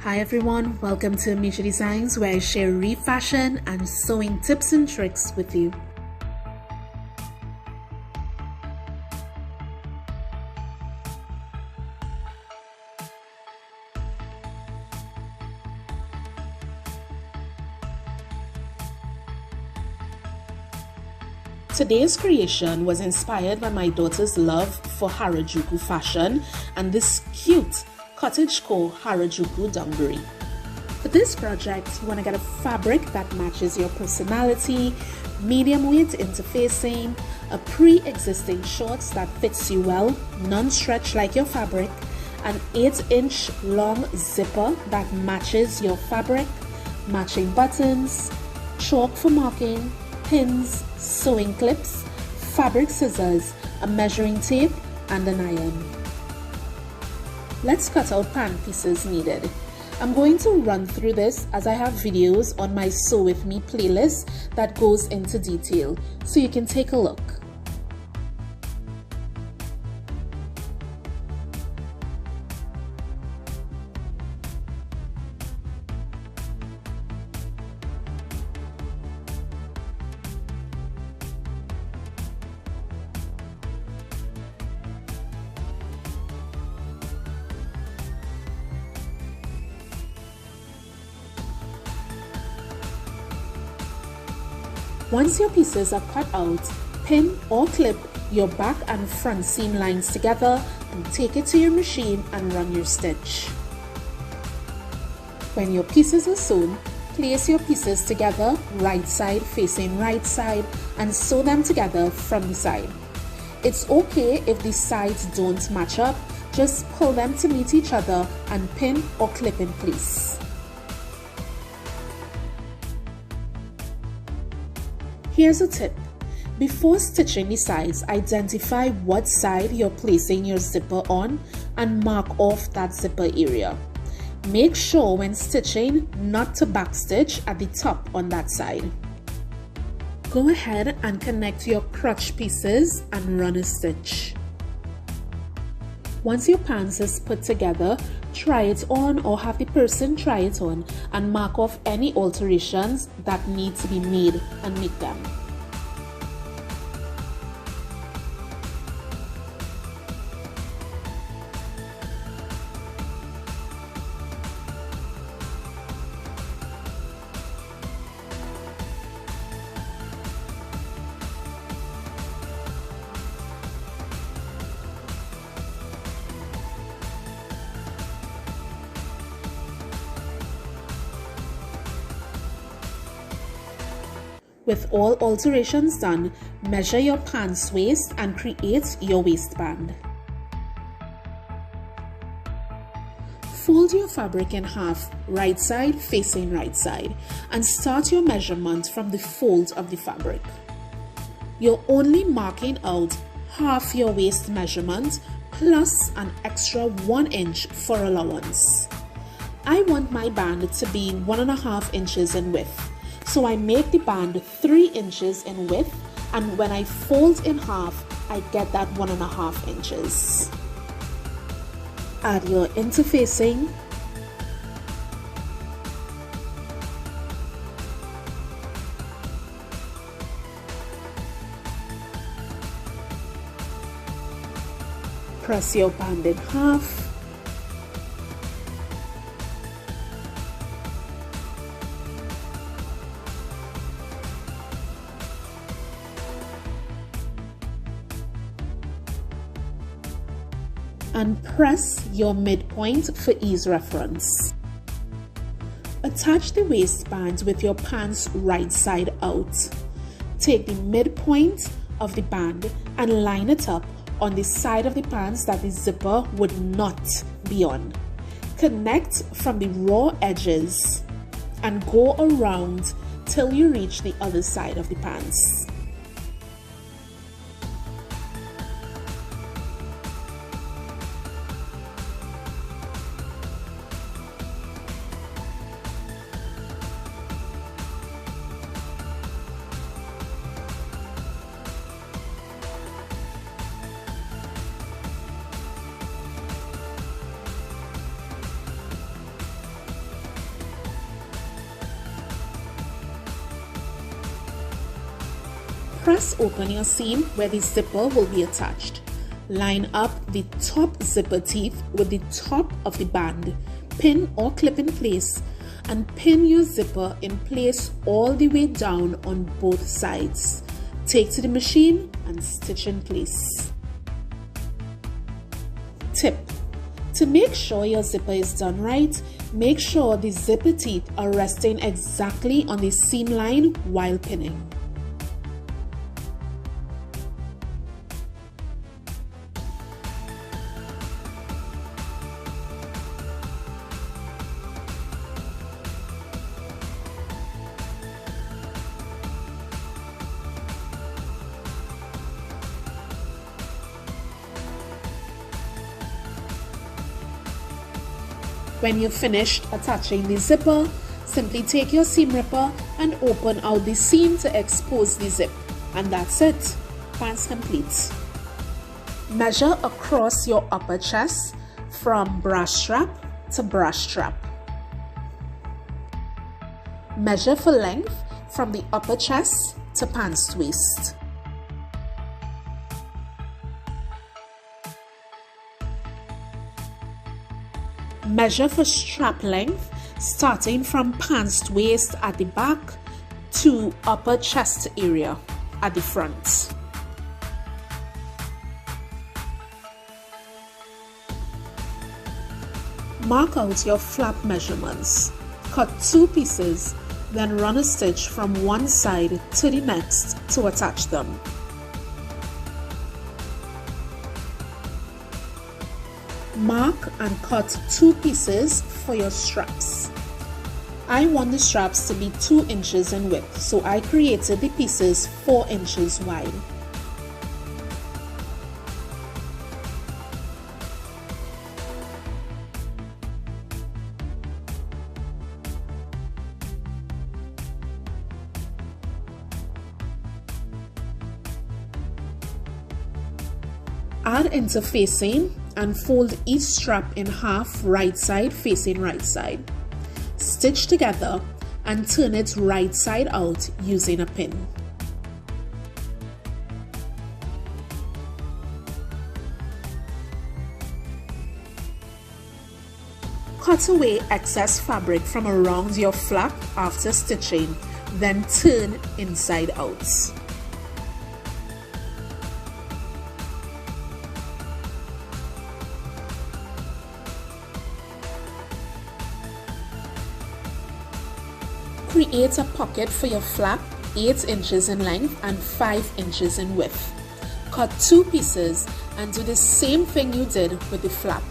Hi everyone, welcome to Major Designs, where I share refashion and sewing tips and tricks with you. Today's creation was inspired by my daughter's love for Harajuku fashion and this cute cottagecore Harajuku dungaree. For this project, you want to get a fabric that matches your personality, medium weight interfacing, a pre-existing shorts that fits you well, non-stretch like your fabric, an 8-inch long zipper that matches your fabric, matching buttons, chalk for marking, pins, sewing clips, fabric scissors, a measuring tape, and an iron. Let's cut out pan pieces needed. I'm going to run through this as I have videos on my Sew With Me playlist that goes into detail, so you can take a look. Once your pieces are cut out, pin or clip your back and front seam lines together and take it to your machine and run your stitch. When your pieces are sewn, place your pieces together right side facing right side and sew them together from the side. It's okay if the sides don't match up, just pull them to meet each other and pin or clip in place. Here's a tip. Before stitching the sides, identify what side you're placing your zipper on and mark off that zipper area. Make sure when stitching not to backstitch at the top on that side. Go ahead and connect your crotch pieces and run a stitch. Once your pants is put together, try it on or have the person try it on and mark off any alterations that need to be made and make them. With all alterations done, measure your pants waist and create your waistband. Fold your fabric in half, right side facing right side, and start your measurement from the fold of the fabric. You're only marking out half your waist measurement plus an extra 1 inch for allowance. I want my band to be 1.5 inches in width. So I make the band 3 inches in width, and when I fold in half, I get that 1.5 inches. Add your interfacing. Press your band in half. And press your midpoint for ease reference. Attach the waistband with your pants right side out. Take the midpoint of the band and line it up on the side of the pants that the zipper would not be on. Connect from the raw edges and go around till you reach the other side of the pants. press open your seam where the zipper will be attached. Line up the top zipper teeth with the top of the band. Pin or clip in place and pin your zipper in place all the way down on both sides. Take to the machine and stitch in place. Tip: to make sure your zipper is done right, make sure the zipper teeth are resting exactly on the seam line while pinning. When you've finished attaching the zipper, simply take your seam ripper and open out the seam to expose the zip. And that's it. Pants complete. Measure across your upper chest from bra strap to bra strap. Measure for length from the upper chest to pants waist. Measure for strap length starting from pants waist at the back to upper chest area at the front. Mark out your flap measurements. Cut 2 pieces, then run a stitch from one side to the next to attach them. Mark and cut 2 pieces for your straps. I want the straps to be 2 inches in width, so I created the pieces 4 inches wide. Add interfacing and fold each strap in half right side facing right side. Stitch together and turn it right side out using a pin. Cut away excess fabric from around your flap after stitching, then turn inside out. Create a pocket for your flap 8 inches in length and 5 inches in width. Cut 2 pieces and do the same thing you did with the flap.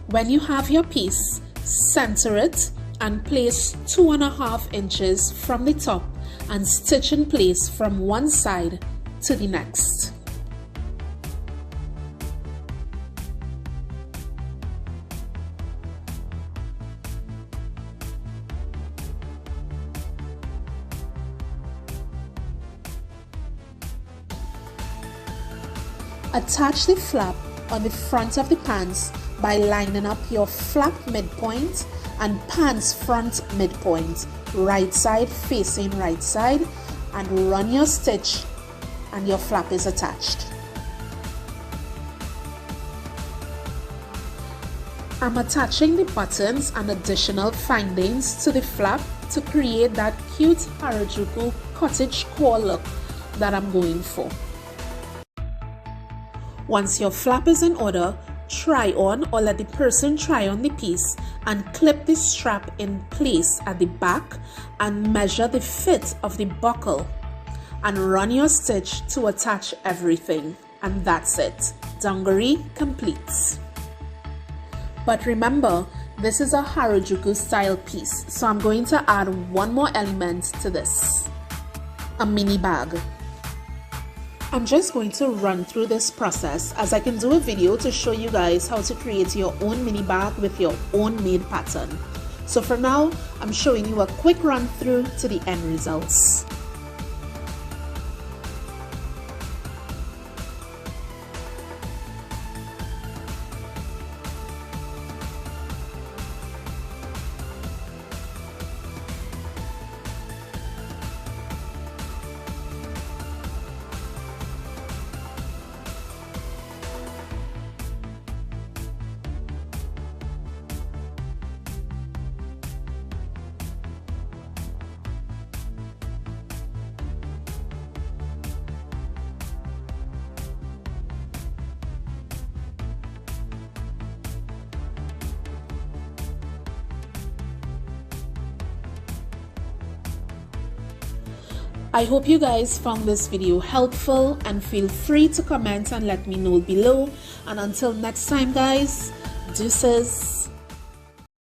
When you have your piece, center it and place 2.5 inches from the top and stitch in place from one side to the next. Attach the flap on the front of the pants by lining up your flap midpoint and pants front midpoint, right side facing right side, and run your stitch and your flap is attached. I'm attaching the buttons and additional findings to the flap to create that cute Harajuku cottagecore look that I'm going for. Once your flap is in order, try on or let the person try on the piece and clip the strap in place at the back and measure the fit of the buckle and run your stitch to attach everything, and that's it. Dungaree complete. But remember, this is a Harajuku style piece, so I'm going to add one more element to this: a mini bag. I'm just going to run through this process as I can do a video to show you guys how to create your own mini bag with your own made pattern. So for now, I'm showing you a quick run through to the end results. I hope you guys found this video helpful, and feel free to comment and let me know below. And until next time guys, deuces.